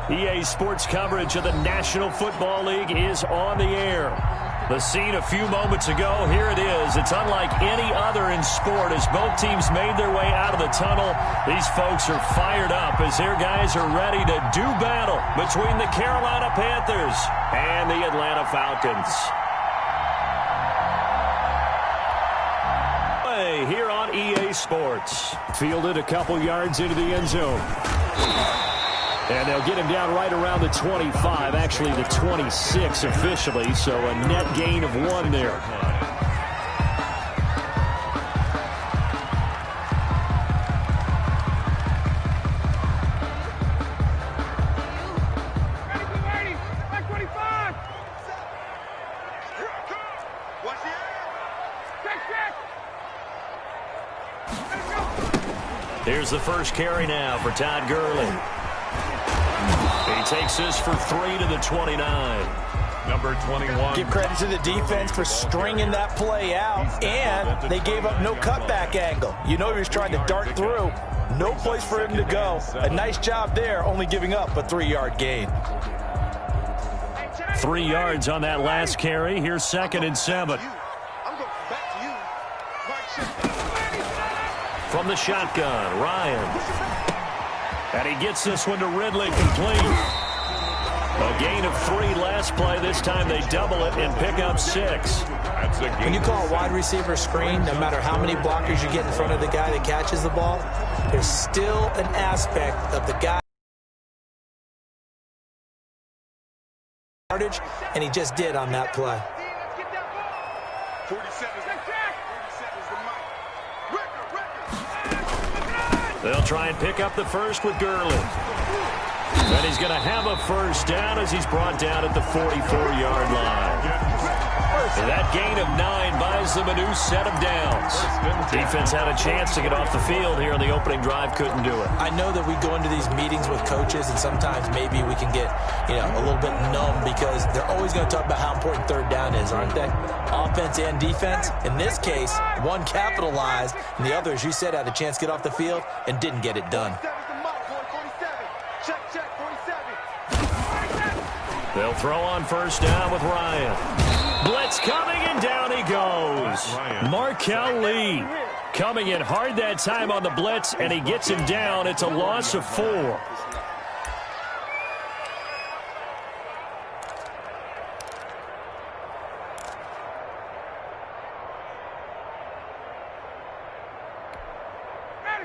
EA Sports coverage of the National Football League is on the air. The scene a few moments ago, here it is. It's unlike any other in sport as both teams made their way out of the tunnel. These folks are fired up as their guys are ready to do battle between the Carolina Panthers and the Atlanta Falcons. Here on EA Sports. Fielded a couple yards into the end zone. And they'll get him down right around the 25, actually the 26 officially, so a net gain of 1 there. Here's the first carry now for Todd Gurley. He takes this for 3 to the 29. Number 21. Give credit to the defense for stringing that play out, and they gave up no cutback angle. You know he was trying to dart through. No place for him to go. A nice job there, only giving up a 3-yard gain. 3 yards on that last carry. Here's 2nd and 7. From the shotgun, Ryan. And he gets this one to Ridley, complete. A gain of 3 last play. This time they double it and pick up 6. When you call a wide receiver screen, no matter how many blockers you get in front of the guy that catches the ball, there's still an aspect of the guy. And he just did on that play. They'll try and pick up the first with Gurley. And he's going to have a first down as he's brought down at the 44-yard line. That gain of 9 buys them a new set of downs. Defense had a chance to get off the field here on the opening drive, couldn't do it. I know that we go into these meetings with coaches, and sometimes maybe we can get, a little bit numb because they're always going to talk about how important 3rd down is, aren't they? Offense and defense. In this case, one capitalized, and the other, as you said, had a chance to get off the field and didn't get it done. They'll throw on first down with Ryan. Blitz coming, and down he goes. Markel Lee coming in hard that time on the blitz, and he gets him down. It's a loss of 4.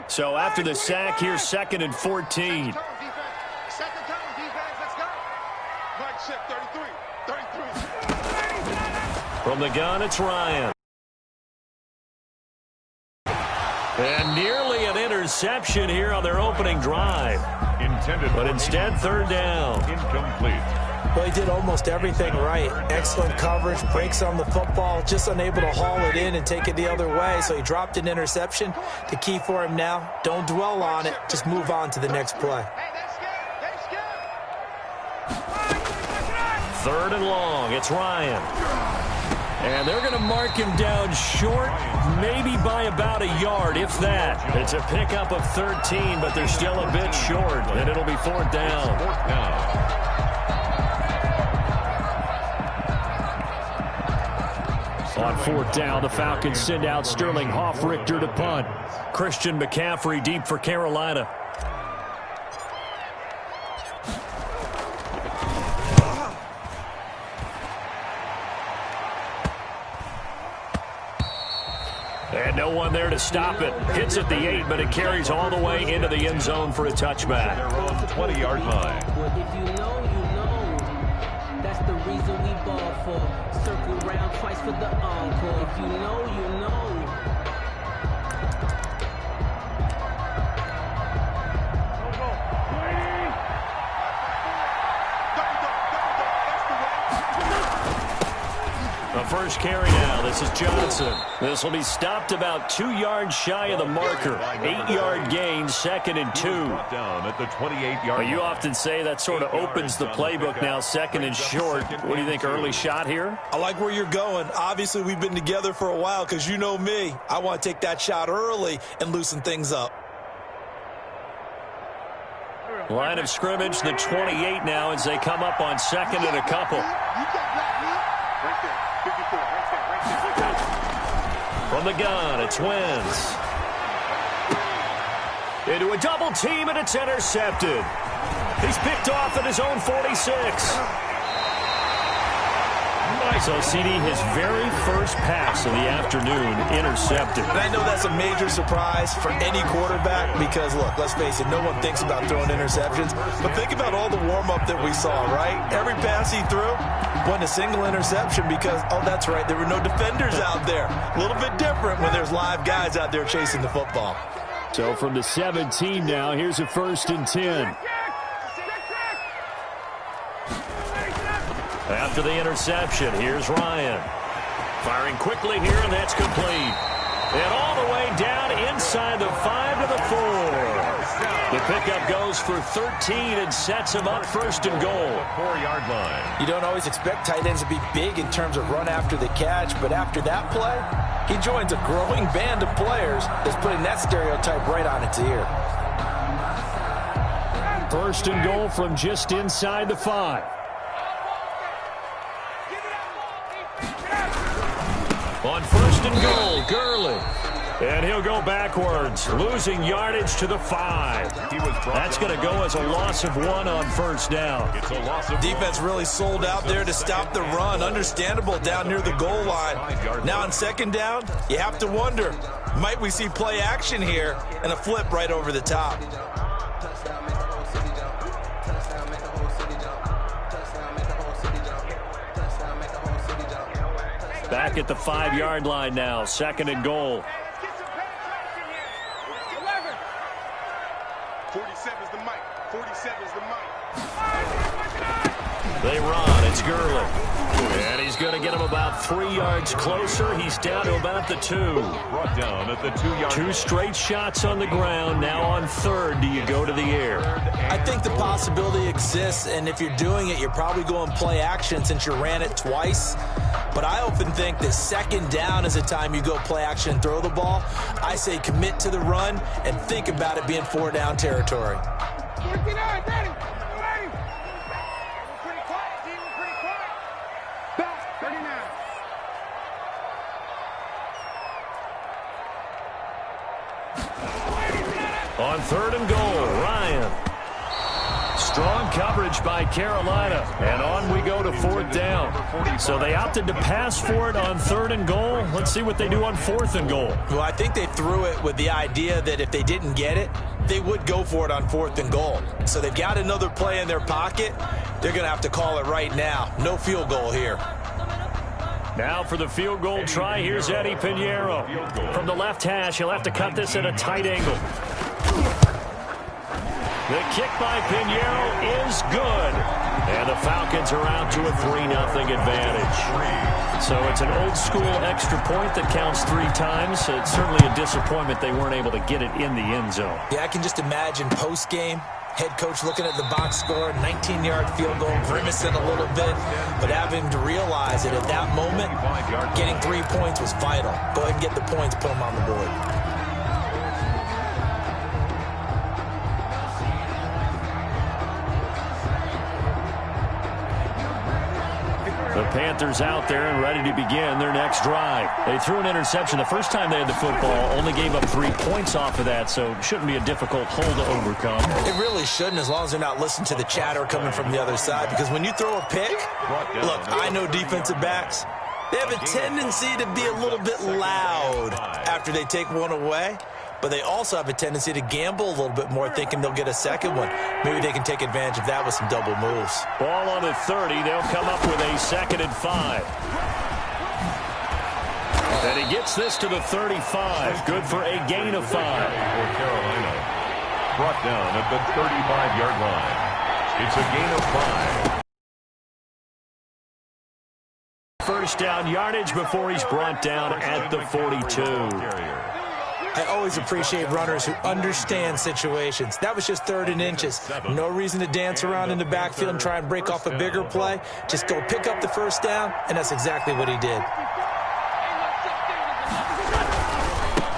So after the sack, here's 2nd and 14. From the gun, it's Ryan. And nearly an interception here on their opening drive. But instead, 3rd down. Incomplete. Well, he did almost everything right. Excellent coverage, breaks on the football, just unable to haul it in and take it the other way. So he dropped an interception. The key for him now, don't dwell on it. Just move on to the next play. 3rd and long, it's Ryan. And they're going to mark him down short, maybe by about a yard, if that. It's a pickup of 13, but they're still a bit short, and it'll be 4th down. On 4th down, the Falcons send out Sterling Hoffrichter to punt. Christian McCaffrey deep for Carolina. And no one there to stop it. Hits at the 8, but it carries all the way into the end zone for a touchback. They're on the 20-yard line. If you know, you know. That's the reason we ball for. Circle round twice for the encore. If you know, you know. The first carry now. This is Johnson. This will be stopped about 2 yards shy of the marker. 8-yard gain, 2nd and 2. Down at the 28-yard. You often say that sort of opens the playbook now, 2nd and short. What do you think, early shot here? I like where you're going. Obviously, we've been together for a while because you know me. I want to take that shot early and loosen things up. Line of scrimmage, the 28 now as they come up on second and a couple. From the gun, it's Wentz. Into a double team, and it's intercepted. He's picked off at his own 46. So, CD, his very first pass of the afternoon intercepted. And I know that's a major surprise for any quarterback because, look, let's face it, no one thinks about throwing interceptions. But think about all the warm-up that we saw, right? Every pass he threw wasn't a single interception because, oh, that's right, there were no defenders out there. A little bit different when there's live guys out there chasing the football. So from the 17 now, here's a 1st and 10. After the interception, here's Ryan. Firing quickly here, and that's complete. And all the way down inside the 5 to the 4. The pickup goes for 13 and sets him up 1st and goal. 4-yard line. You don't always expect tight ends to be big in terms of run after the catch, but after that play, he joins a growing band of players that's putting that stereotype right on its ear. 1st and goal from just inside the 5. On 1st and goal, Gurley. And he'll go backwards, losing yardage to the 5. That's going to go as a loss of 1 on 1st down. It's a loss of Defense really sold out there to stop the run. Understandable down near the goal line. Now on 2nd down, you have to wonder, might we see play action here and a flip right over the top? Back at the 5-yard line now, 2nd and goal. 47's the mic. 47's the mic. They run. It's Gurley. And he's going to get him about 3 yards closer. He's down to about the 2. brought down at the 2-yard. 2 straight shots on the ground. Now on 3rd, do you go to the air? I think the possibility exists, and if you're doing it, you're probably going play action since you ran it twice. But I often think that 2nd down is the time you go play action and throw the ball. I say commit to the run and think about it being 4-down territory. 49, ready. Ready. We're pretty quiet, D. We're pretty quiet. Back, 39. On 3rd and goal, Ryan. Strong coverage by Carolina. And on we go to 4th down. So they opted to pass for it on 3rd and goal. Let's see what they do on 4th and goal. Well, I think they threw it with the idea that if they didn't get it, they would go for it on 4th and goal. So they've got another play in their pocket. They're going to have to call it right now. No field goal here. Now for the field goal try, here's Eddie Pinheiro. From the left hash, he'll have to cut this at a tight angle. The kick by Pinheiro is good. And the Falcons are out to a 3-0 advantage. So it's an old-school extra point that counts 3 times. It's certainly a disappointment they weren't able to get it in the end zone. Yeah, I can just imagine post-game, head coach looking at the box score, 19-yard field goal, grimacing a little bit, but having to realize that at that moment, getting 3 points was vital. Go ahead and get the points, put them on the board. The Panthers out there and ready to begin their next drive. They threw an interception the first time they had the football, only gave up 3 points off of that, so shouldn't be a difficult hole to overcome. It really shouldn't, as long as they're not listening to the chatter coming from the other side, because when you throw a pick, look, I know defensive backs, they have a tendency to be a little bit loud after they take one away, but they also have a tendency to gamble a little bit more, thinking they'll get a second one. Maybe they can take advantage of that with some double moves. Ball on the 30. They'll come up with a 2nd and 5. And he gets this to the 35. Good for a gain of 5. For Carolina. Brought down at the 35-yard line. It's a gain of 5. First down yardage before he's brought down at the 42. I always appreciate runners who understand situations. That was just 3rd and inches. No reason to dance around in the backfield and try and break off a bigger play. Just go pick up the 1st down, and that's exactly what he did.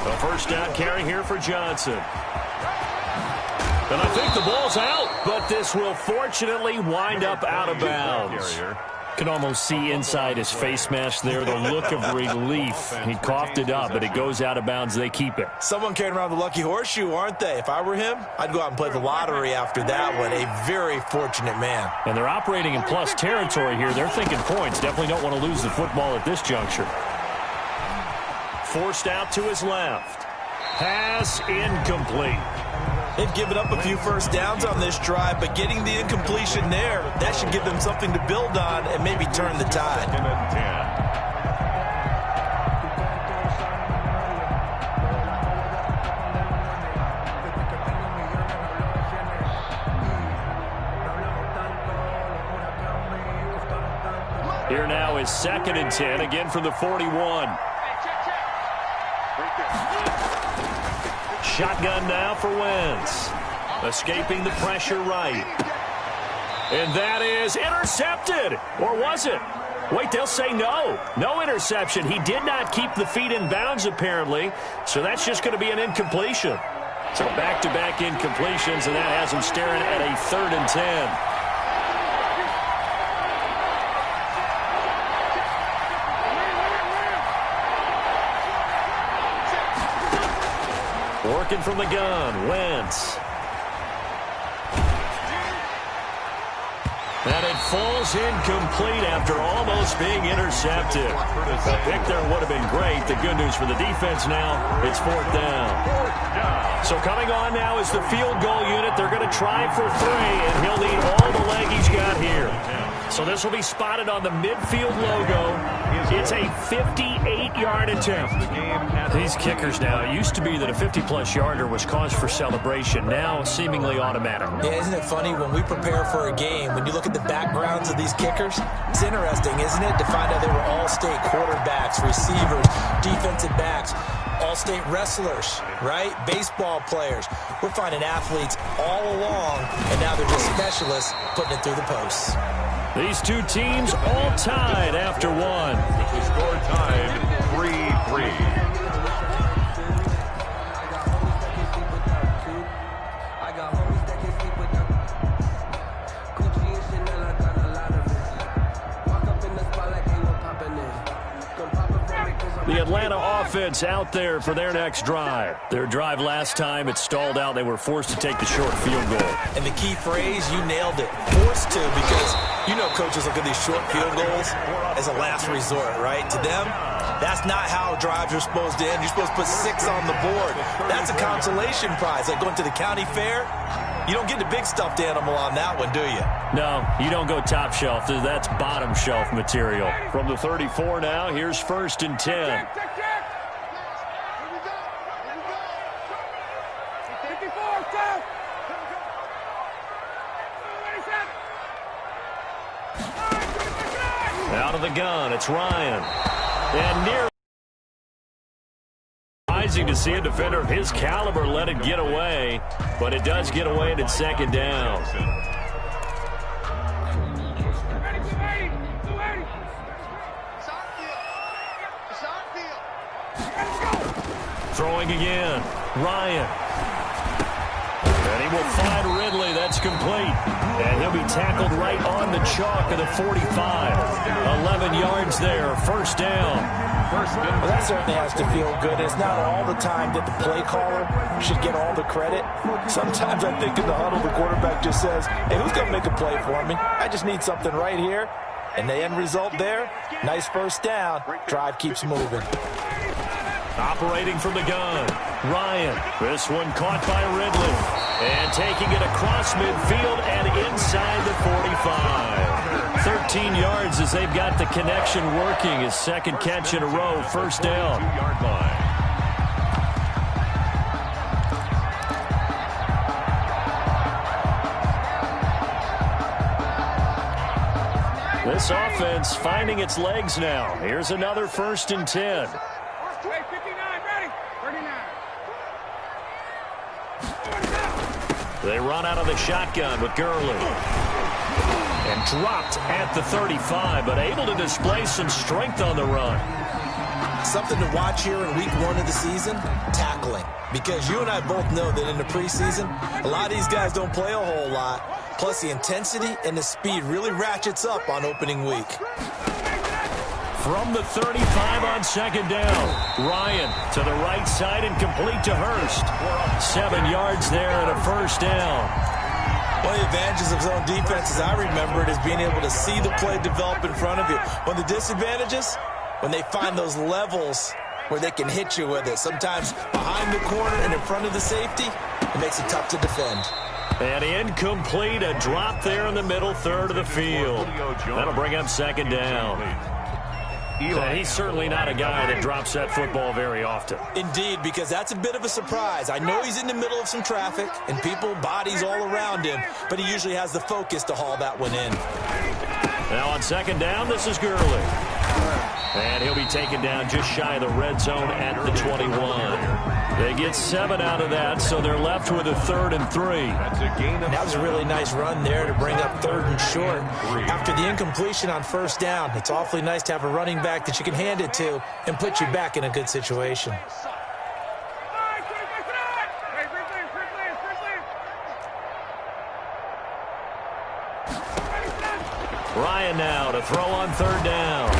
A 1st down carry here for Johnson. And I think the ball's out, but this will fortunately wind up out of bounds. Can almost see inside his face mask there the look of relief. He coughed it up, but it goes out of bounds. They keep it. Someone carrying around the lucky horseshoe, aren't they? If I were him, I'd go out and play the lottery after that one. A very fortunate man. And they're operating in plus territory here. They're thinking points. Definitely don't want to lose the football at this juncture. Forced out to his left. Pass incomplete. They've given up a few first downs on this drive, but getting the incompletion there, that should give them something to build on and maybe turn the tide. Here now is 2nd and 10, again from the 41. Shotgun now for Wentz. Escaping the pressure right. And that is intercepted. Or was it? Wait, they'll say no. No interception. He did not keep the feet in bounds, apparently. So that's just going to be an incompletion. So back-to-back incompletions, and that has him staring at a 3rd and 10. Working from the gun, Wentz. And it falls incomplete after almost being intercepted. A pick there would have been great. The good news for the defense now, it's 4th down. So coming on now is the field goal unit. They're going to try for 3, and he'll need all the leg he's got here. So this will be spotted on the midfield logo. It's a 58-yard attempt. These kickers now, it used to be that a 50-plus yarder was cause for celebration. Now seemingly automatic. Yeah, isn't it funny when we prepare for a game, when you look at the backgrounds of these kickers, it's interesting, isn't it, to find out they were all-state quarterbacks, receivers, defensive backs, all-state wrestlers, right? Baseball players. We're finding athletes all along, and now they're just specialists putting it through the posts. These two teams all tied after one. With the score tied 3-3. The Atlanta offense out there for their next drive. Their drive last time, it stalled out. They were forced to take the short field goal. And the key phrase, you nailed it. Forced to, because you know coaches look at these short field goals as a last resort, right? To them, that's not how drives are supposed to end. You're supposed to put 6 on the board. That's a consolation prize. Like going to the county fair, you don't get the big stuffed animal on that one, do you? No, you don't go top shelf. That's bottom shelf material. From the 34 now, here's 1st and 10. Out of the gun, it's Ryan. And near surprising to see a defender of his caliber let it get away, but it does get away and it's 2nd down. Throwing again, Ryan. And he will find Ridley. That's complete. And he'll be tackled right on the chalk of the 45. 11 yards there, 1st down. Well, that certainly has to feel good. It's not all the time that the play caller should get all the credit. Sometimes I think in the huddle, the quarterback just says, hey, who's going to make a play for me? I just need something right here. And the end result there, nice 1st down. Drive keeps moving. Operating from the gun, Ryan. This one caught by Ridley. And taking it across midfield and inside the 45. 13 yards as they've got the connection working. His 2nd catch in a row, 1st down. 2-yard line. This offense finding its legs now. Here's another 1st and 10. They run out of the shotgun with Gurley. And dropped at the 35, but able to display some strength on the run. Something to watch here in week 1 of the season, tackling. Because you and I both know that in the preseason, a lot of these guys don't play a whole lot. Plus, the intensity and the speed really ratchets up on opening week. From the 35 on second down, Ryan to the right side and complete to Hurst. 7 yards there and a first down. One of the advantages of zone defense, as I remember it, is being able to see the play develop in front of you. One of the disadvantages, when they find those levels where they can hit you with it. Sometimes behind the corner and in front of the safety, it makes it tough to defend. And incomplete, a drop there in the middle third of the field. That'll bring up second down. He's certainly not a guy that drops that football very often. Indeed, because that's a bit of a surprise. I know he's in the middle of some traffic and people, bodies all around him, but he usually has the focus to haul that one in. Now on second down, this is Gurley. And he'll be taken down just shy of the red zone at the 21. They get 7 out of that, so they're left with a 3rd and 3. That was a really nice run there to bring up 3rd and short. After the incompletion on first down, it's awfully nice to have a running back that you can hand it to and put you back in a good situation. Ryan now to throw on 3rd down.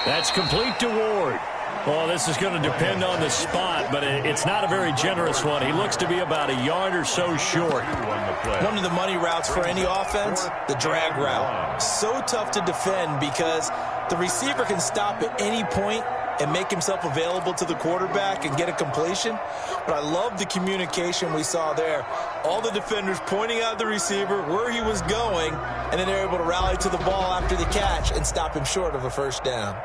That's complete to Ward. Well, this is going to depend on the spot, but it's not a very generous one. He looks to be about a yard or so short. One of the money routes for any offense, the drag route. So tough to defend because the receiver can stop at any point and make himself available to the quarterback and get a completion. But I love the communication we saw there. All the defenders pointing out the receiver, where he was going, and then they're able to rally to the ball after the catch and stop him short of a first down.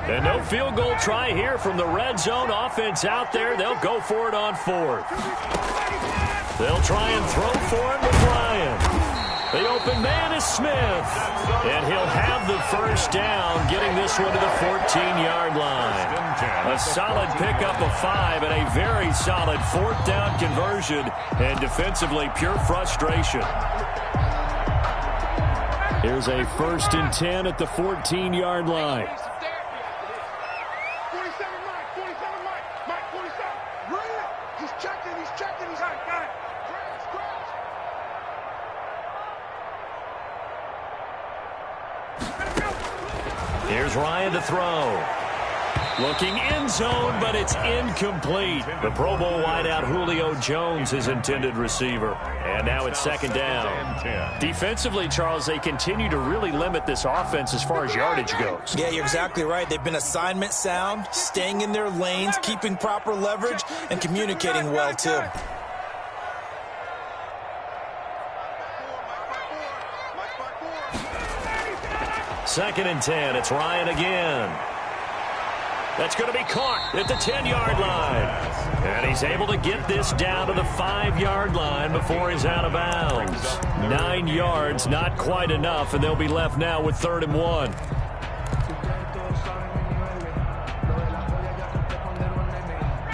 And no field goal try here from the red zone. Offense out there. They'll go for it on 4th. They'll try and throw for him with Ryan. The open man is Smith. And he'll have the first down, getting this one to the 14-yard line. A solid pickup of 5 and a very solid 4th down conversion. And defensively, pure frustration. Here's a 1st and 10 at the 14-yard line. Here's Ryan to throw. Looking end zone, but it's incomplete. The Pro Bowl wideout Julio Jones, his intended receiver. And now it's second down. Defensively, Charles, they continue to really limit this offense as far as yardage goes. Yeah, you're exactly right. They've been assignment sound, staying in their lanes, keeping proper leverage, and communicating well, too. Second and 10. It's Ryan again. That's going to be caught at the 10-yard line. And he's able to get this down to the 5-yard line before he's out of bounds. 9 yards, not quite enough, and they'll be left now with 3rd and 1.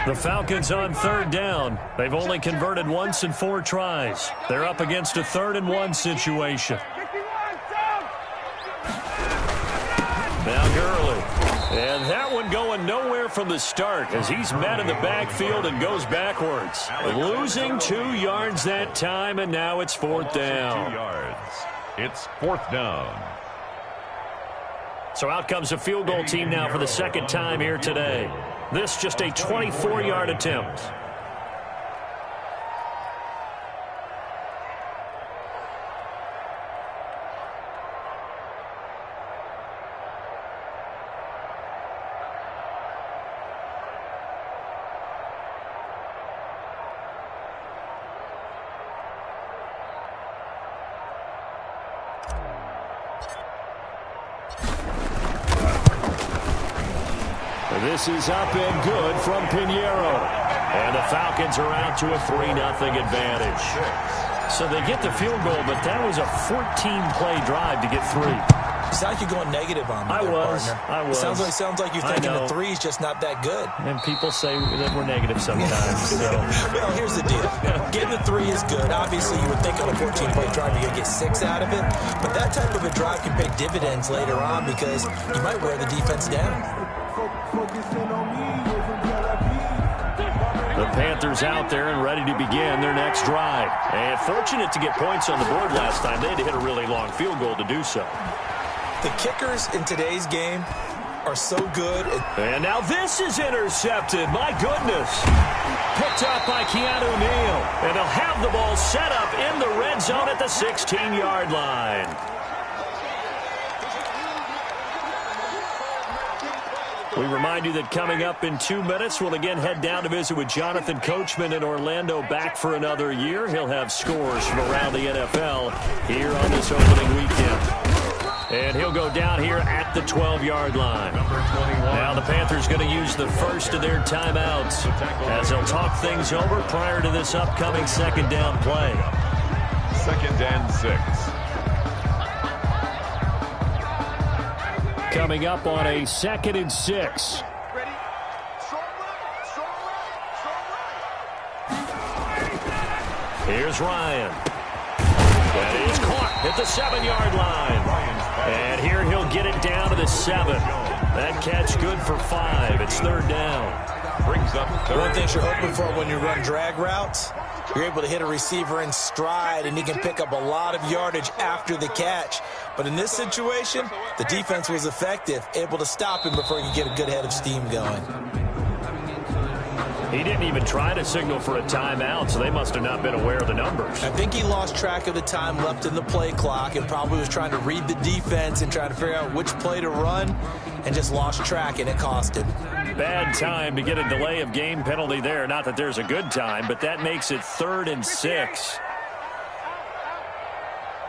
The Falcons on 3rd down. They've only converted once in 4 tries. They're up against a 3rd and 1 situation. Now Gurley. And that one going nowhere from the start as he's met in the backfield and goes backwards. Losing 2 yards that time, and now it's 4th down. 2 yards. It's 4th down. So out comes a field goal team now for the 2nd time here today. This just a 24-yard attempt. This is up and good from Pinheiro. And the Falcons are out to a 3-0 advantage. So they get the field goal, but that was a 14-play drive to get 3. You sound like you're going negative on me, I was. Sounds like you're thinking the three's just not that good. And people say that we're negative sometimes. So. Well, here's the deal. Getting the three is good. Obviously, you would think on a 14-play drive you're going to get 6 out of it. But that type of a drive can pay dividends later on because you might wear the defense down. The Panthers out there and ready to begin their next drive. And fortunate to get points on the board last time. They had to hit a really long field goal to do so. The kickers in today's game are so good. And now this is intercepted. My goodness. Picked up by Keanu Neal. And they'll have the ball set up in the red zone at the 16-yard line. We remind you that coming up in 2 minutes, we'll again head down to visit with Jonathan Coachman in Orlando, back for another year. He'll have scores from around the NFL here on this opening weekend. And he'll go down here at the 12-yard line. Now the Panthers going to use the first of their timeouts as they'll talk things over prior to this upcoming second down play. 2nd and 6. Coming up on a 2nd and 6. Here's Ryan. That is caught at the 7-yard line. And here he'll get it down to the 7. That catch good for 5. It's 3rd down. Brings up 3rd. One thing you're hoping for when you run drag routes, you're able to hit a receiver in stride, and he can pick up a lot of yardage after the catch. But in this situation, the defense was effective, able to stop him before he could get a good head of steam going. He didn't even try to signal for a timeout, so they must have not been aware of the numbers. I think he lost track of the time left in the play clock and probably was trying to read the defense and trying to figure out which play to run and just lost track, and it cost him. Bad time to get a delay of game penalty there. Not that there's a good time, but that makes it 3rd and 6.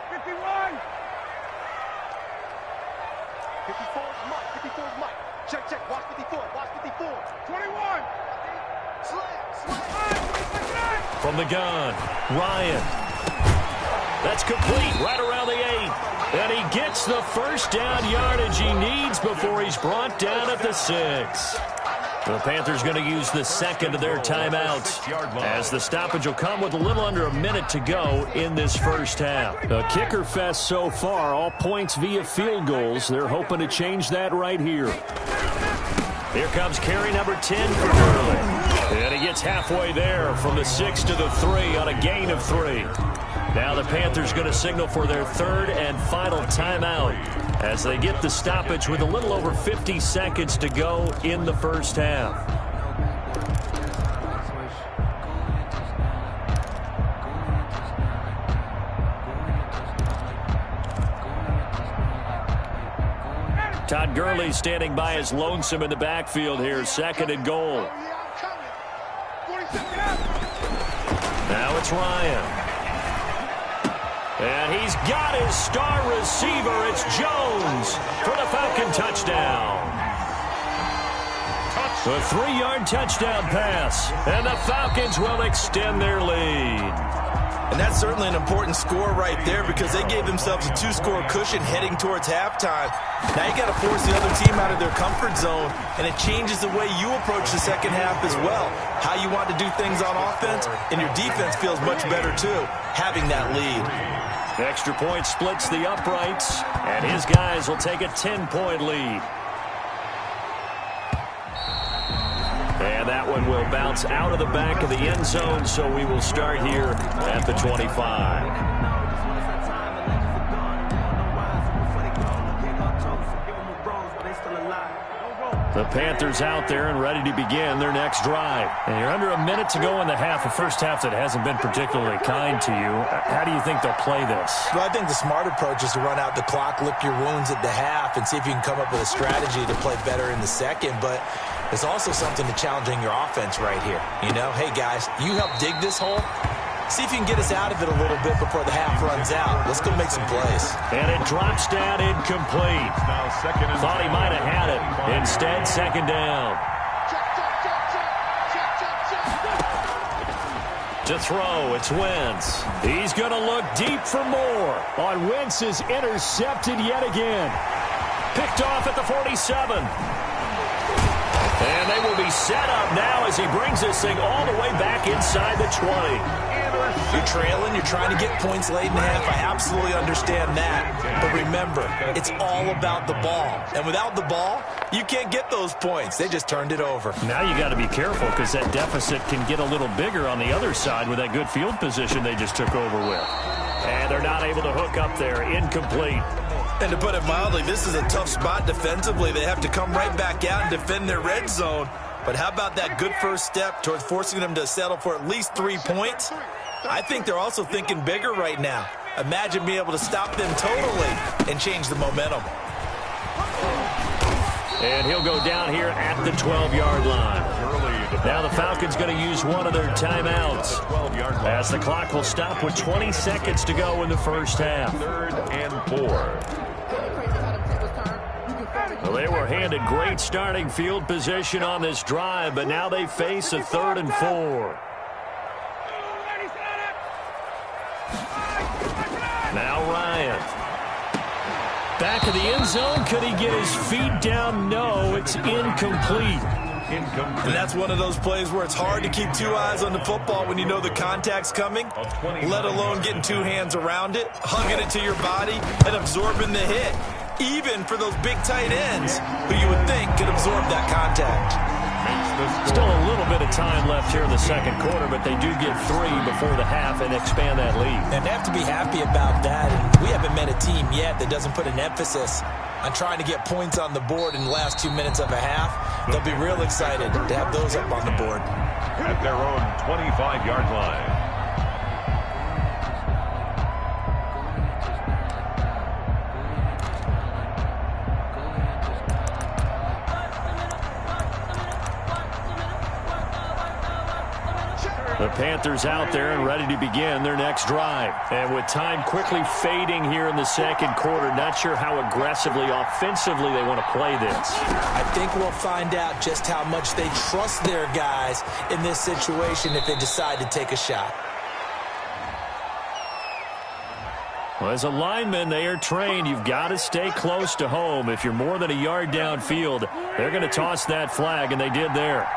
51. 54's Mike. 54's Mike. Check. Watch 54. Watch 54. 21. From the gun, Ryan. That's complete right around the 8. And he gets the first down yardage he needs before he's brought down at the 6. The Panthers going to use the second of their timeouts as the stoppage will come with a little under a minute to go in this first half. A kicker fest so far, all points via field goals. They're hoping to change that right here. Here comes carry number 10 for Gurley. And he gets halfway there from the 6 to the 3 on a gain of 3. Now the Panthers going to signal for their 3rd and final timeout as they get the stoppage with a little over 50 seconds to go in the first half. Todd Gurley standing by as lonesome in the backfield here. 2nd and goal. Now it's Ryan. And he's got his star receiver. It's Jones for the Falcon touchdown. A 3-yard touchdown pass. And the Falcons will extend their lead. And that's certainly an important score right there because they gave themselves a 2-score cushion heading towards halftime. Now you got to force the other team out of their comfort zone, and it changes the way you approach the second half as well. How you want to do things on offense, and your defense feels much better too, having that lead. Extra point splits the uprights, and his guys will take a 10-point lead. And that one will bounce out of the back of the end zone, so we will start here at the 25. The Panthers out there and ready to begin their next drive. And you're under a minute to go in the half, a first half that hasn't been particularly kind to you. How do you think they'll play this? Well, I think the smart approach is to run out the clock, lick your wounds at the half, and see if you can come up with a strategy to play better in the second. But there's also something to challenging your offense right here. You know, hey, guys, you help dig this hole. See if you can get us out of it a little bit before the half runs out. Let's go make some plays. And it drops down incomplete. Now 2nd and Thought he might have had it. Instead, 2nd down. To throw, it's Wentz. He's going to look deep for more. On Wentz is intercepted yet again. Picked off at the 47. And they will be set up now as he brings this thing all the way back inside the 20. You're trailing, you're trying to get points late in the half. I absolutely understand that. But remember, it's all about the ball. And without the ball, you can't get those points. They just turned it over. Now you got to be careful because that deficit can get a little bigger on the other side with that good field position they just took over with. And they're not able to hook up there. Incomplete. And to put it mildly, this is a tough spot defensively. They have to come right back out and defend their red zone. But how about that good first step towards forcing them to settle for at least 3 points? I think they're also thinking bigger right now. Imagine being able to stop them totally and change the momentum. And he'll go down here at the 12-yard line. Now the Falcons going to use one of their timeouts as the clock will stop with 20 seconds to go in the first half. 3rd and 4. Well, they were handed great starting field position on this drive, but now they face a 3rd and 4. Now Ryan. Back of the end zone. Could he get his feet down? No, it's incomplete. And that's one of those plays where it's hard to keep 2 eyes on the football when you know the contact's coming, let alone getting 2 hands around it, hugging it to your body, and absorbing the hit. Even for those big tight ends who you would think could absorb that contact. Still a little bit of time left here in the second quarter, but they do get 3 before the half and expand that lead. And they have to be happy about that. And we haven't met a team yet that doesn't put an emphasis on trying to get points on the board in the last 2 minutes of a half. They'll be real excited to have those up on the board. At their own 25-yard line. The Panthers out there and ready to begin their next drive. And with time quickly fading here in the second quarter, not sure how aggressively, offensively they want to play this. I think we'll find out just how much they trust their guys in this situation if they decide to take a shot. Well, as a lineman, they are trained. You've got to stay close to home. If you're more than a yard downfield, they're going to toss that flag, and they did there.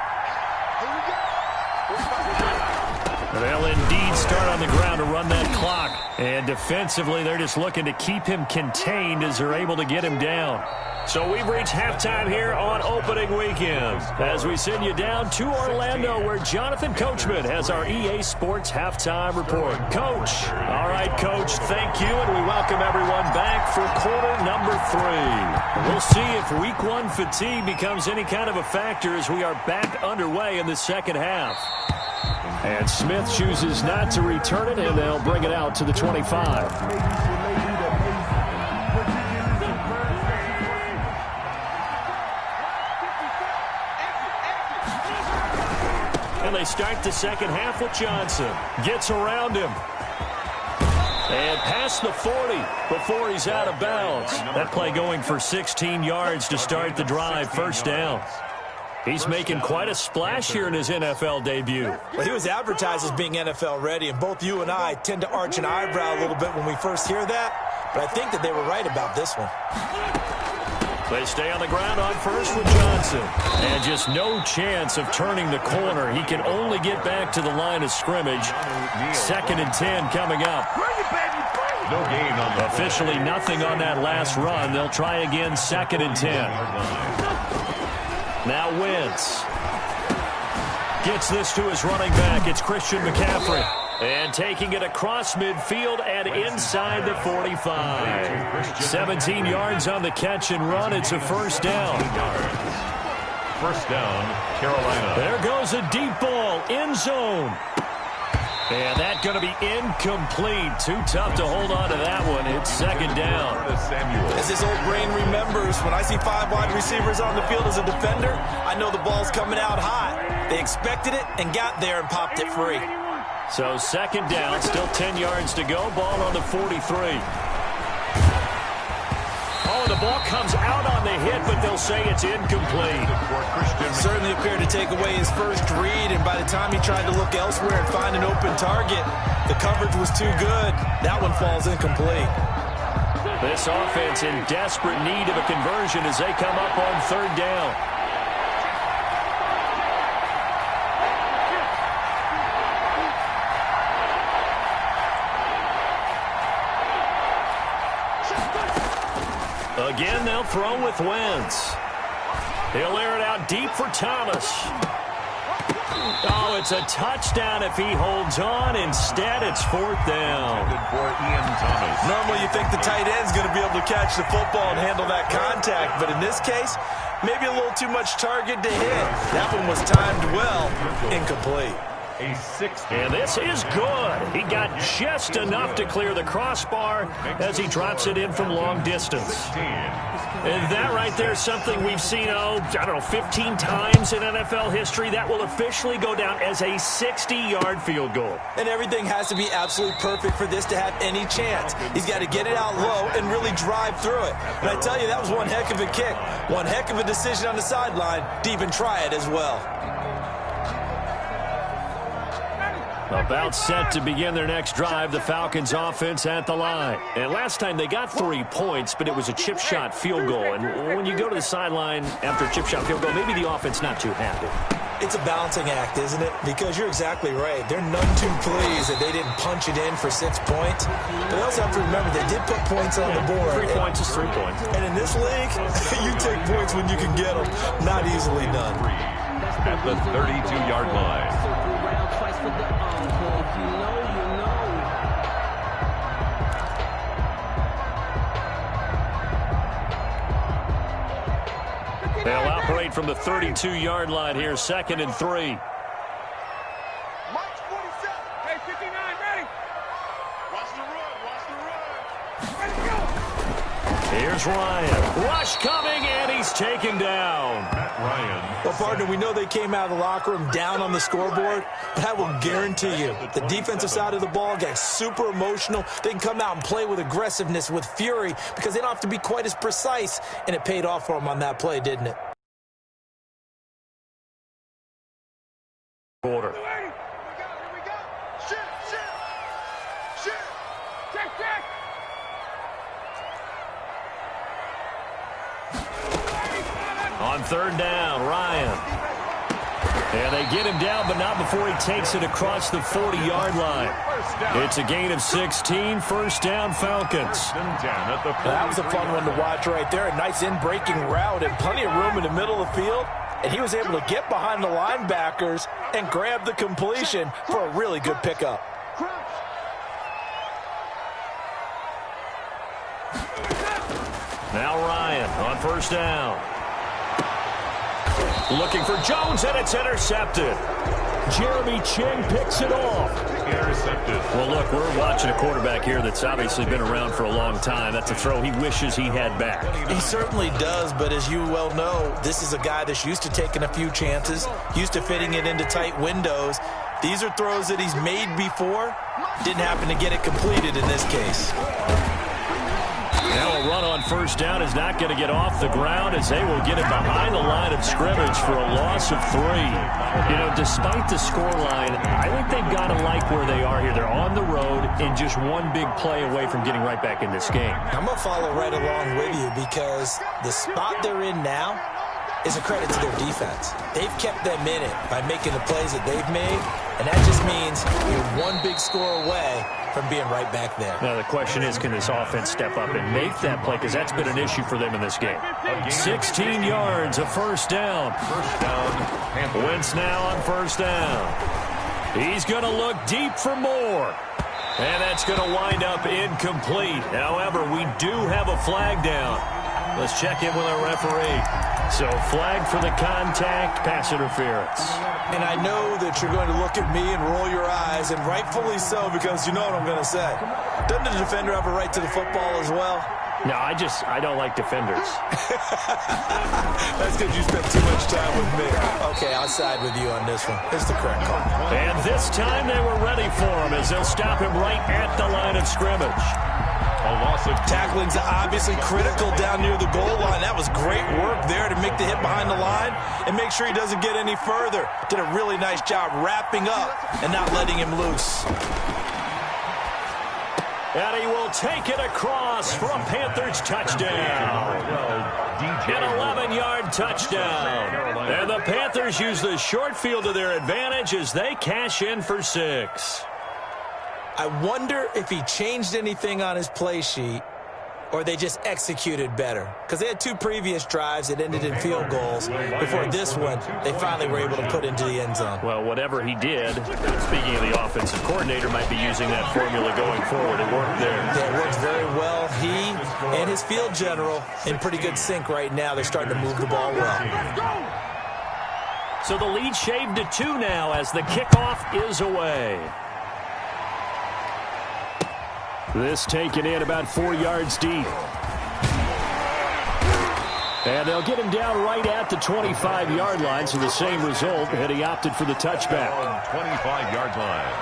They'll indeed start on the ground to run that clock. And defensively, they're just looking to keep him contained as they're able to get him down. So we've reached halftime here on opening weekend as we send you down to Orlando where Jonathan Coachman has our EA Sports halftime report. Coach. All right, Coach, thank you, and we welcome everyone back for quarter number 3. We'll see if week 1 fatigue becomes any kind of a factor as we are back underway in the second half. And Smith chooses not to return it, and they'll bring it out to the 25. And they start the second half with Johnson. Gets around him. And past the 40 before he's out of bounds. That play going for 16 yards to start the drive. First down. He's making quite a splash here in his NFL debut. Well, he was advertised as being NFL ready, and both you and I tend to arch an eyebrow a little bit when we first hear that, but I think that they were right about this one. They stay on the ground on first with Johnson. And just no chance of turning the corner. He can only get back to the line of scrimmage. 2nd and 10 coming up. No gain on the officially nothing on that last run. They'll try again 2nd and 10. Now Wentz gets this to his running back. It's Christian McCaffrey. And taking it across midfield and inside the 45. 17 yards on the catch and run. It's a first down. First down, Carolina. There goes a deep ball. End zone. And that's going to be incomplete. Too tough to hold on to that one. It's second down. As his old brain remembers, when I see 5 wide receivers on the field as a defender, I know the ball's coming out hot. They expected it and got there and popped it free. So second down, still 10 yards to go. Ball on the 43. Oh, the The ball comes out on the hit, but they'll say it's incomplete. He certainly appeared to take away his first read, and by the time he tried to look elsewhere and find an open target, the coverage was too good. That one falls incomplete. This offense in desperate need of a conversion as they come up on third down. Again, they'll throw with Wentz. He'll air it out deep for Thomas. Oh, it's a touchdown if he holds on. Instead, it's fourth down. Normally, you think the tight end's going to be able to catch the football and handle that contact, but in this case, maybe a little too much target to hit. That one was timed well, incomplete. And this is good. He got just enough to clear the crossbar as he drops it in from long distance. And that right there is something we've seen, 15 times in NFL history. That will officially go down as a 60-yard field goal. And everything has to be absolutely perfect for this to have any chance. He's got to get it out low and really drive through it. And I tell you, that was one heck of a kick. One heck of a decision on the sideline to even try it as well. About set to begin their next drive, the Falcons offense at the line. And last time they got 3 points, but it was a chip shot field goal. And when you go to the sideline after a chip shot field goal, maybe the offense not too happy. It's a balancing act, isn't it? Because you're exactly right. They're none too pleased that they didn't punch it in for 6 points. But they also have to remember they did put points on the board. 3 points is 3 points. And in this league, you take points when you can get them. Not easily done. At the 32-yard line. They'll operate from the 32-yard line here, 2nd and 3. March 47. Hey, 59, ready. Watch the run, watch the run. Ready, go. Here's Ryan. Rush coming, and he's taken down. Matt Ryan. Well, partner, we know they came out of the locker room down on the scoreboard, but I will guarantee you the defensive side of the ball got super emotional. They can come out and play with aggressiveness, with fury, because they don't have to be quite as precise, and it paid off for them on that play, didn't it? Quarter. Here we go. Shoot. Check. On third down, Ryan. And they get him down, but not before he takes it across the 40-yard line. It's a gain of 16, first down, Falcons. That was a fun one to watch right there. A nice in-breaking route and plenty of room in the middle of the field. And he was able to get behind the linebackers and grab the completion for a really good pickup. Now Ryan on first down. Looking for Jones, and it's intercepted. Jeremy Chinn picks it off. Intercepted. Well, look, we're watching a quarterback here that's obviously been around for a long time. That's a throw he wishes he had back. He certainly does, but as you well know, this is a guy that's used to taking a few chances, used to fitting it into tight windows. These are throws that he's made before. Didn't happen to get it completed in this case. Now a run on first down is not going to get off the ground as they will get it behind the line of scrimmage for a loss of 3. Despite the scoreline, I think they've got to like where they are here. They're on the road and just one big play away from getting right back in this game. I'm going to follow right along with you because the spot they're in now is a credit to their defense. They've kept them in it by making the plays that they've made, and that just means you're one big score away from being right back there. Now, the question is, can this offense step up and make that play? Because that's been an issue for them in this game. 16 yards, a first down. First down. Wentz now on first down. He's going to look deep for more. And that's going to wind up incomplete. However, we do have a flag down. Let's check in with our referee. So, flag for the contact, pass interference. And I know that you're going to look at me and roll your eyes, and rightfully so, because you know what I'm going to say. Doesn't the defender have a right to the football as well? No, I don't like defenders. That's because you spent too much time with me. Okay, I'll side with you on this one. It's the correct call. And this time they were ready for him as they'll stop him right at the line of scrimmage. A loss of Tackling's obviously critical down near the goal line. That was great work there to make the hit behind the line and make sure he doesn't get any further. Did a really nice job wrapping up and not letting him loose. And he will take it across for a Panthers touchdown. An 11-yard touchdown. And the Panthers use the short field to their advantage as they cash in for 6. I wonder if he changed anything on his play sheet or they just executed better. Because they had 2 previous drives that ended in field goals. Before this one, they finally were able to put into the end zone. Well, whatever he did, speaking of the offensive coordinator, might be using that formula going forward. It worked there. Yeah, it works very well. He and his field general in pretty good sync right now. They're starting to move the ball well. So the lead shaved to 2 now as the kickoff is away. This taken in about 4 yards deep. And they'll get him down right at the 25-yard line, so the same result, and he opted for the touchback. 25-yard line.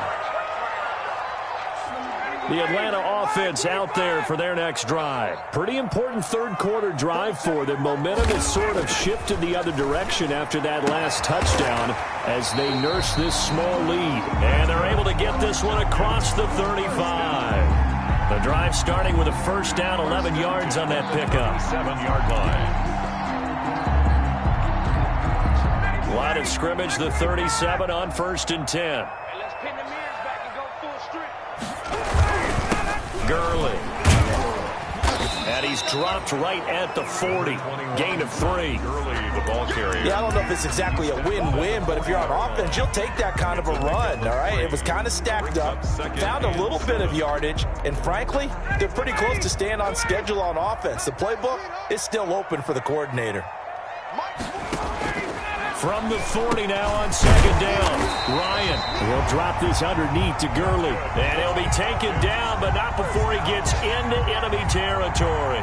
The Atlanta offense out there for their next drive. Pretty important third-quarter drive for them. Momentum has sort of shifted the other direction after that last touchdown as they nurse this small lead. And they're able to get this one across the 35. The drive starting with a first down, 11 yards on that pickup. 7-yard line. Line of scrimmage, the 37 on 1st and 10. Hey, let's pin the mirrors back and go full strength. Gurley. And he's dropped right at the 40. Gain of 3. Gurley, the ball carrier. Yeah, I don't know if it's exactly a win-win, but if you're on offense, you'll take that kind of a run, all right? It was kind of stacked up, found a little bit of yardage, and frankly, they're pretty close to staying on schedule on offense. The playbook is still open for the coordinator. From the 40 now on 2nd down. Ryan will drop this underneath to Gurley. And he'll be taken down, but not before he gets into enemy territory.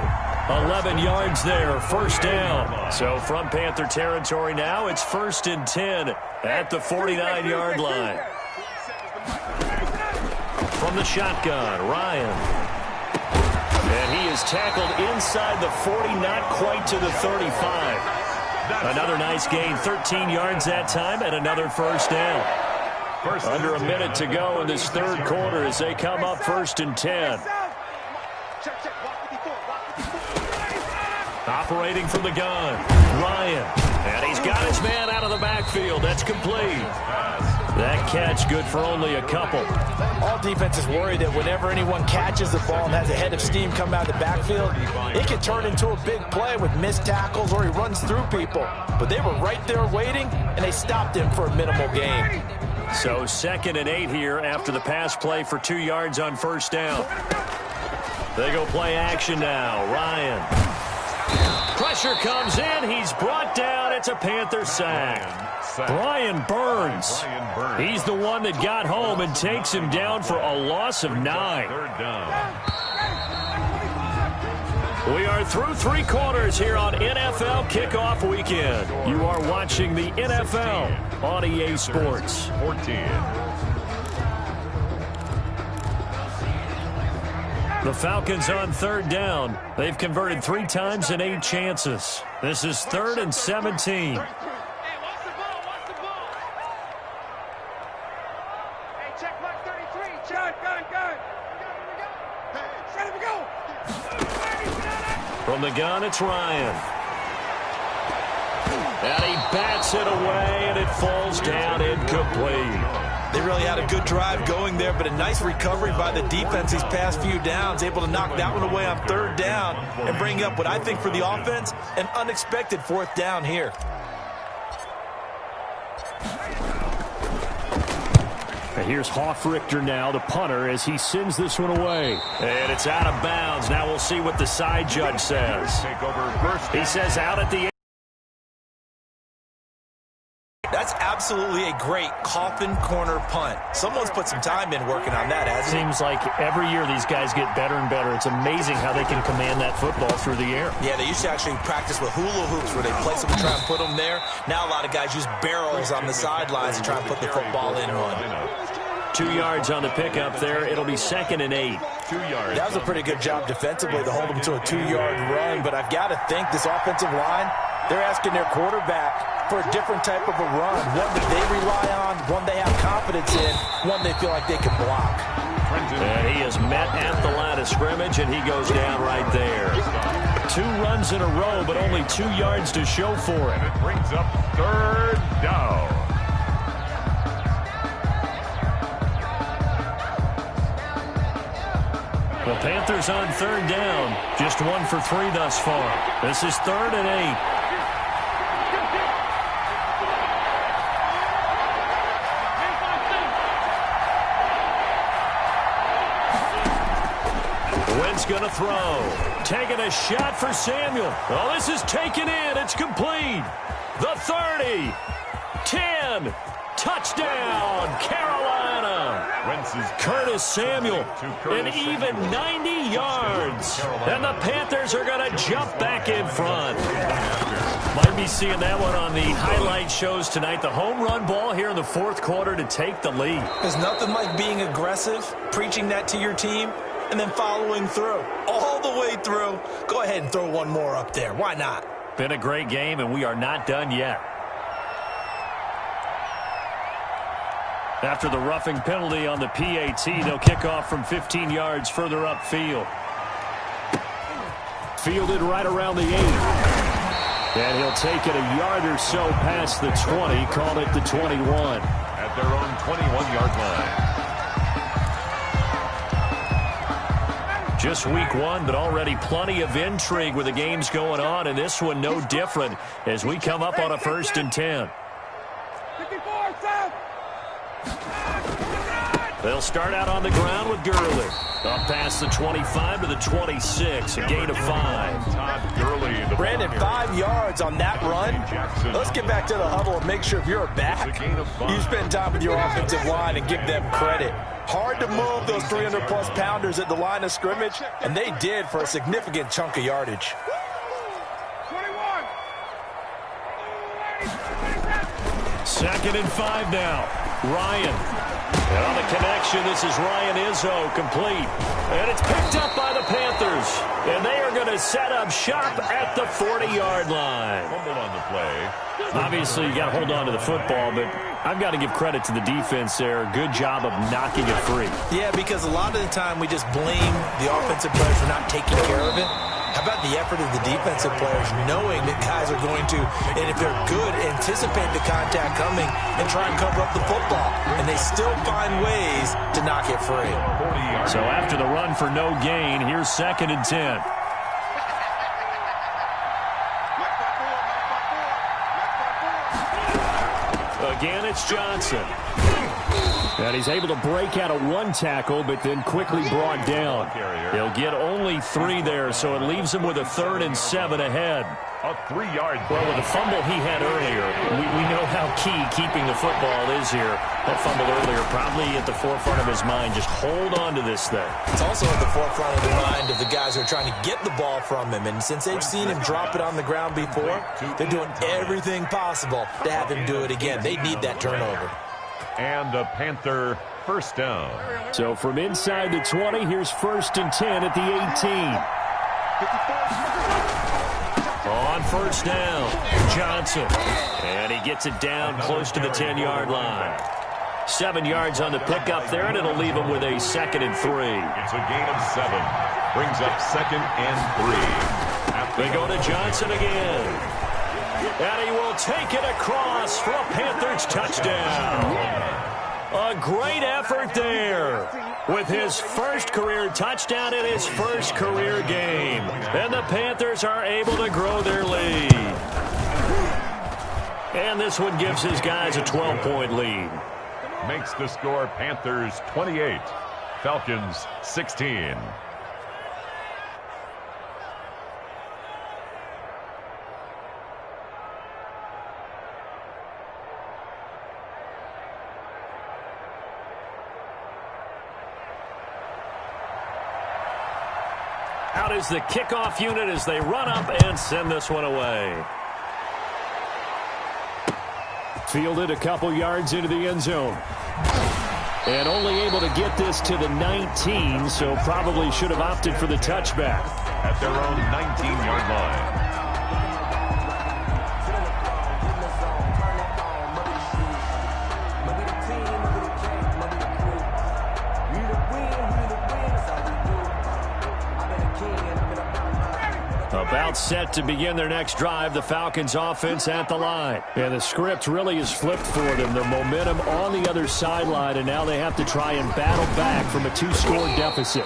11 yards there, first down. So from Panther territory now, it's 1st and 10 at the 49-yard line. From the shotgun, Ryan. And he is tackled inside the 40, not quite to the 35. Another nice gain, 13 yards that time, and another first down. Under a minute to go in this third quarter as they come up 1st and 10. Operating from the gun, Ryan. And he's got his man out of the backfield. That's complete. That catch good for only a couple. All defenses worry that whenever anyone catches the ball and has a head of steam come out of the backfield, it can turn into a big play with missed tackles or he runs through people. But they were right there waiting, and they stopped him for a minimal gain. So 2nd and 8 here after the pass play for 2 yards on first down. They go play action now. Ryan. Pressure comes in. He's brought down. It's a Panther sack. Brian Burns. He's the one that got home and takes him down for a loss of 9. 3rd down. We are through 3 quarters here on NFL Kickoff Weekend. You are watching the NFL on EA Sports. 14. The Falcons on 3rd down. They've converted 3 times in 8 chances. This is 3rd and 17. From the gun, it's Ryan. And he bats it away, and it falls down incomplete. They really had a good drive going there, but a nice recovery by the defense these past few downs, able to knock that one away on 3rd down and bring up what I think for the offense, an unexpected 4th down here. And here's Hoffrichter now, the punter, as he sends this one away. And it's out of bounds. Now we'll see what the side judge says. Take over first. He says out at the That's absolutely a great coffin corner punt. Someone's put some time in working on that, hasn't he? Seems like every year these guys get better and better. It's amazing how they can command that football through the air. Yeah, they used to actually practice with hula hoops where they place them and try and put them there. Now a lot of guys use barrels on the sidelines to try and put the football in one. 2 yards on the pickup there. It'll be 2nd and 8. 2 yards. That was a pretty good job defensively to hold them to a 2-yard run, but I've got to think this offensive line, they're asking their quarterback for a different type of a run, one that they rely on, one they have confidence in, one they feel like they can block. And he is met at the line of scrimmage, and he goes down right there. 2 runs in a row, but only 2 yards to show for it. And it brings up 3rd down. The Panthers on 3rd down. Just 1 for 3 thus far. This is 3rd and 8. Wentz going to throw. Taking a shot for Samuel. Oh, this is taken in. It's complete. The 30. 10. Touchdown, Carolina. Curtis Samuel, an even 90 yards. And the Panthers are going to jump back in front. Might be seeing that one on the highlight shows tonight. The home run ball here in the 4th quarter to take the lead. There's nothing like being aggressive, preaching that to your team, and then following through. All the way through. Go ahead and throw one more up there. Why not? Been a great game, and we are not done yet. After the roughing penalty on the PAT, they'll kick off from 15 yards further upfield. Fielded right around the 8. And he'll take it a yard or so past the 20, call it the 21. At their own 21-yard line. Just week 1, but already plenty of intrigue with the games going on, and this one no different as we come up on a 1st and 10. 54, South. They'll start out on the ground with Gurley. Up past the 25 to the 26, a gain of 5. Todd Gurley. Brandon, 5 yards on that run. Let's get back to the huddle and make sure if you're a back, you spend time with your offensive line and give them credit. Hard to move those 300-plus pounders at the line of scrimmage, and they did for a significant chunk of yardage. 21. 2nd and 5 now. Ryan. And on the connection, this is Ryan Izzo, complete. And it's picked up by the Panthers. And they are going to set up shop at the 40-yard line. Fumble on the play. Obviously, you got to hold on to the football, but I've got to give credit to the defense there. Good job of knocking it free. Yeah, because a lot of the time we just blame the offensive players for not taking care of it. How about the effort of the defensive players knowing that guys are going to, and if they're good, anticipate the contact coming and try and cover up the football. And they still find ways to knock it free. So after the run for no gain, here's 2nd and 10. Again, it's Johnson. And he's able to break out of 1 tackle, but then quickly brought down. He'll get only 3 there, so it leaves him with a 3rd and 7 ahead. A 3-yard. Well, with the fumble he had earlier, we know how key keeping the football is here. That fumble earlier probably at the forefront of his mind. Just hold on to this thing. It's also at the forefront of the mind of the guys who are trying to get the ball from him. And since they've seen him drop it on the ground before, they're doing everything possible to have him do it again. They need that turnover. And a Panther 1st down. So from inside the 20, here's 1st and 10 at the 18. On 1st down, Johnson. And he gets it down close to the 10-yard line. 7 yards on the pickup there, and it'll leave him with a 2nd and 3. It's a gain of 7. Brings up 2nd and 3. They go to Johnson again. And he will take it across for a Panthers touchdown. A great effort there with his 1st career touchdown in his 1st career game. And the Panthers are able to grow their lead. And this one gives his guys a 12-point lead. Makes the score Panthers 28, Falcons 16. Out is the kickoff unit as they run up and send this one away. Fielded a couple yards into the end zone. And only able to get this to the 19, so probably should have opted for the touchback. At their own 19-yard line. About set to begin their next drive, the Falcons offense at the line. And the script really is flipped for them. The momentum on the other sideline, and now they have to try and battle back from a 2-score deficit.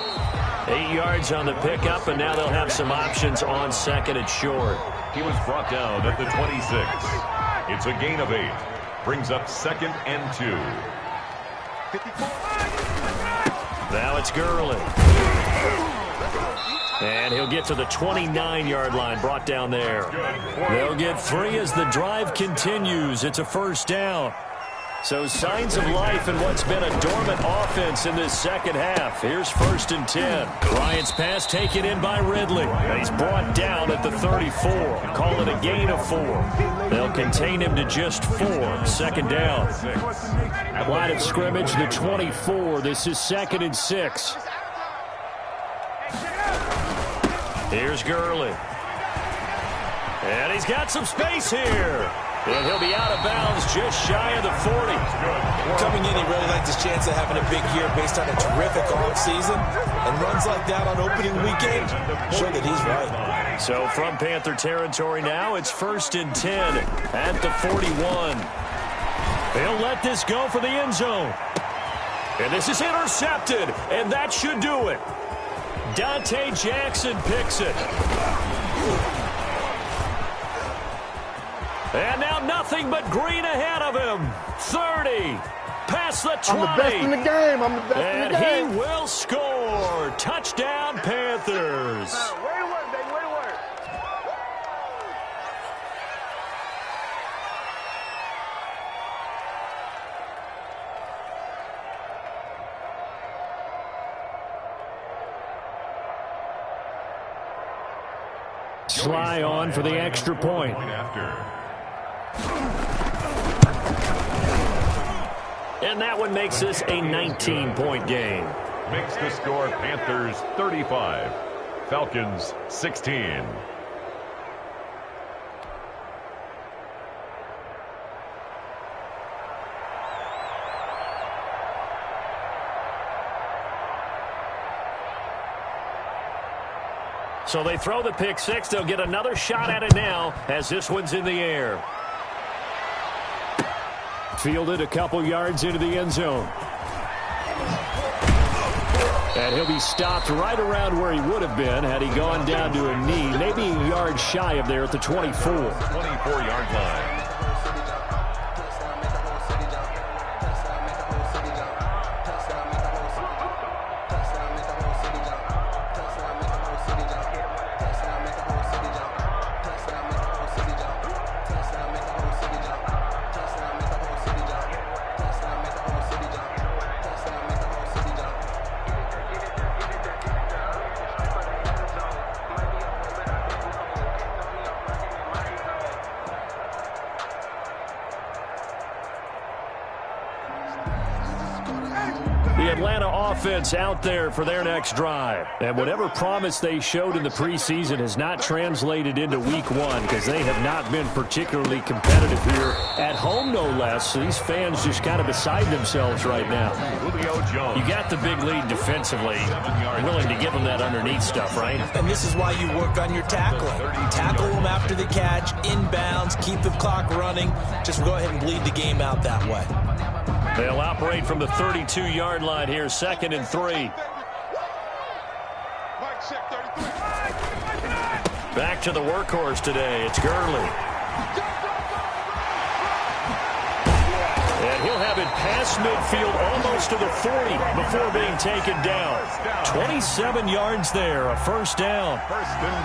8 yards on the pickup, and now they'll have some options on second and short. He was brought down at the 26. It's a gain of 8. Brings up 2nd and 2. Now it's Gurley. And he'll get to the 29-yard line, brought down there. They'll get 3 as the drive continues. It's a first down. So signs of life in what's been a dormant offense in this second half. Here's 1st and 10. Bryant's pass taken in by Ridley. And he's brought down at the 34. Call it a gain of 4. They'll contain him to just 4. 2nd down. Line of scrimmage, the 24. This is 2nd and 6. Here's Gurley. And he's got some space here. And he'll be out of bounds just shy of the 40. Coming in, he really liked his chance of having a big year based on a terrific offseason. And runs like that on opening weekend show that he's right. So from Panther territory now, it's 1st and 10 at the 41. He'll let this go for the end zone. And this is intercepted, and that should do it. Dante Jackson picks it. And now nothing but green ahead of him. 30. Past the 20. I'm the best in the game. I'm the best in the game. And he will score. Touchdown, Panthers. Way to work, baby. Way to work. Sly on for the extra point. And that one makes this a 19-point game. Makes the score Panthers 35, Falcons 16. So they throw the pick six. They'll get another shot at it now as this one's in the air. Fielded a couple yards into the end zone. And he'll be stopped right around where he would have been had he gone down to a knee, maybe a yard shy of there at the 24. 24-yard line. Out there for their next drive. And whatever promise they showed in the preseason has not translated into week one because they have not been particularly competitive here at home, no less. So these fans just kind of beside themselves right now. You got the big lead defensively. Willing to give them that underneath stuff, right? And this is why you work on your tackling. Tackle them after the catch, inbounds, keep the clock running. Just go ahead and bleed the game out that way. They'll operate from the 32-yard line here, 2nd and 3. Back to the workhorse today. It's Gurley. And he'll have it past midfield almost to the 40 before being taken down. 27 yards there, a first down.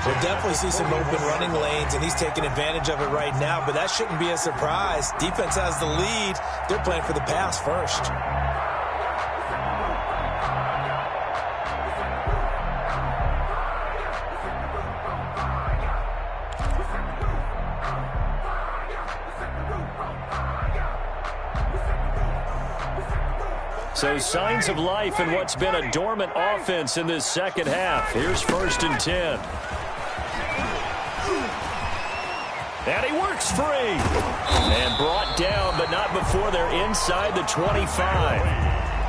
We'll definitely see some open running lanes, and he's taking advantage of it right now, but that shouldn't be a surprise. Defense has the lead. They're playing for the pass first. So signs of life in what's been a dormant offense in this second half. Here's 1st and 10. And he works free. And brought down, but not before they're inside the 25.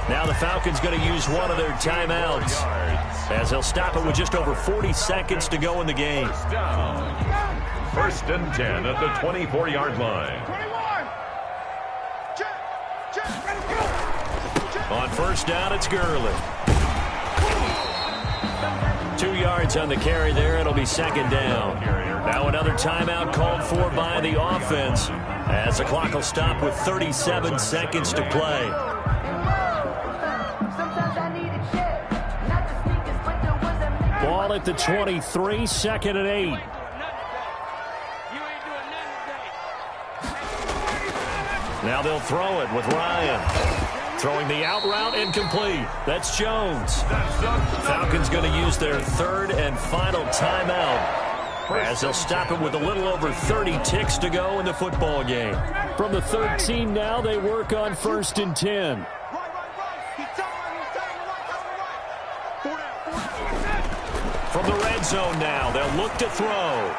Now the Falcons going to use one of their timeouts, as they'll stop it with just over 40 seconds to go in the game. 1st and 10 at the 24-yard line. 21. Check, ready to go. On 1st down, it's Gurley. 2 yards on the carry there. It'll be 2nd down. Now another timeout called for by the offense, as the clock will stop with 37 seconds to play. Ball at the 23, 2nd and 8. Now they'll throw it with Ryan. Throwing the out route, incomplete. That's Jones. Falcons going to use their 3rd and final timeout, as they'll stop it with a little over 30 ticks to go in the football game. From the 13 now, they work on 1st and 10. From the red zone now, they'll look to throw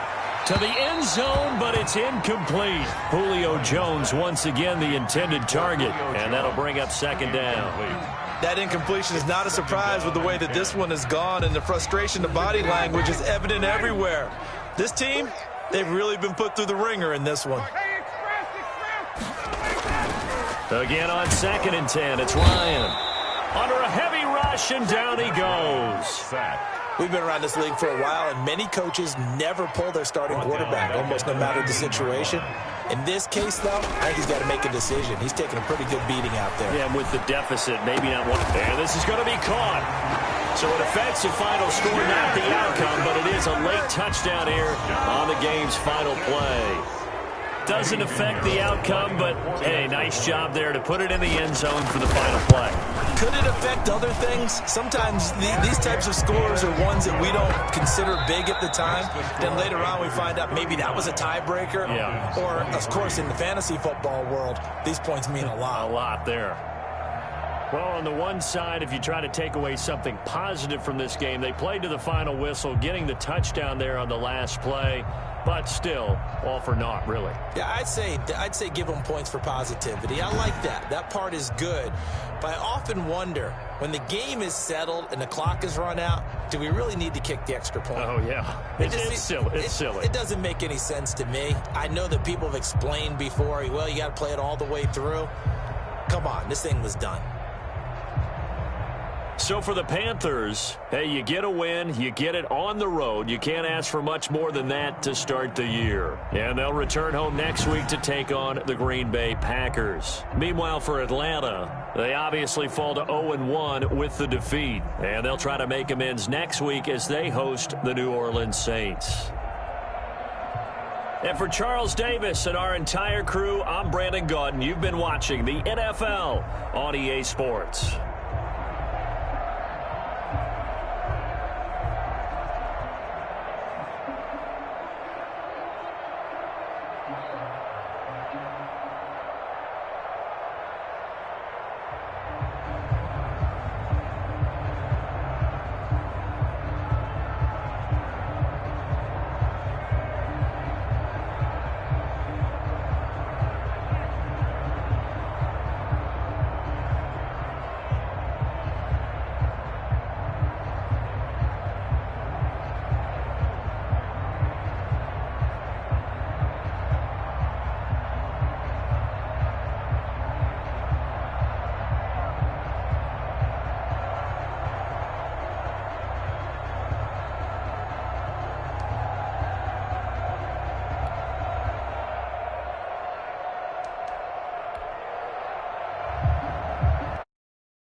to the end zone, but it's incomplete. Julio Jones once again the intended target, and that'll bring up 2nd down. That incompletion is not a surprise with the way that this one has gone, and the frustration, the body language is evident everywhere. This team, they've really been put through the ringer in this one. Again on 2nd and 10, it's Ryan. Under a heavy rush, and down he goes. We've been around this league for a while, and many coaches never pull their starting quarterback, almost no matter the situation. In this case, though, I think he's got to make a decision. He's taking a pretty good beating out there. Yeah, with the deficit, maybe not one. And this is going to be caught. So it affects the final score, not the outcome, but it is a late touchdown here on the game's final play. Doesn't affect the outcome, but, hey, nice job there to put it in the end zone for the final play. Could it affect other things? Sometimes these types of scores are ones that we don't consider big at the time. Then later on we find out maybe that was a tiebreaker. Yeah. Or, of course, in the fantasy football world, these points mean a lot. A lot there. Well, on the one side, if you try to take away something positive from this game, they played to the final whistle, getting the touchdown there on the last play. But still, all for naught, really. Yeah, I'd say give them points for positivity. I like that. That part is good. But I often wonder, when the game is settled and the clock is run out, do we really need to kick the extra point? Oh, yeah. It's silly. It's silly. It doesn't make any sense to me. I know that people have explained before, well, you got to play it all the way through. Come on, this thing was done. So for the Panthers, hey, you get a win, you get it on the road. You can't ask for much more than that to start the year. And they'll return home next week to take on the Green Bay Packers. Meanwhile, for Atlanta, they obviously fall to 0-1 with the defeat. And they'll try to make amends next week as they host the New Orleans Saints. And for Charles Davis and our entire crew, I'm Brandon Gaudin. You've been watching the NFL on EA Sports.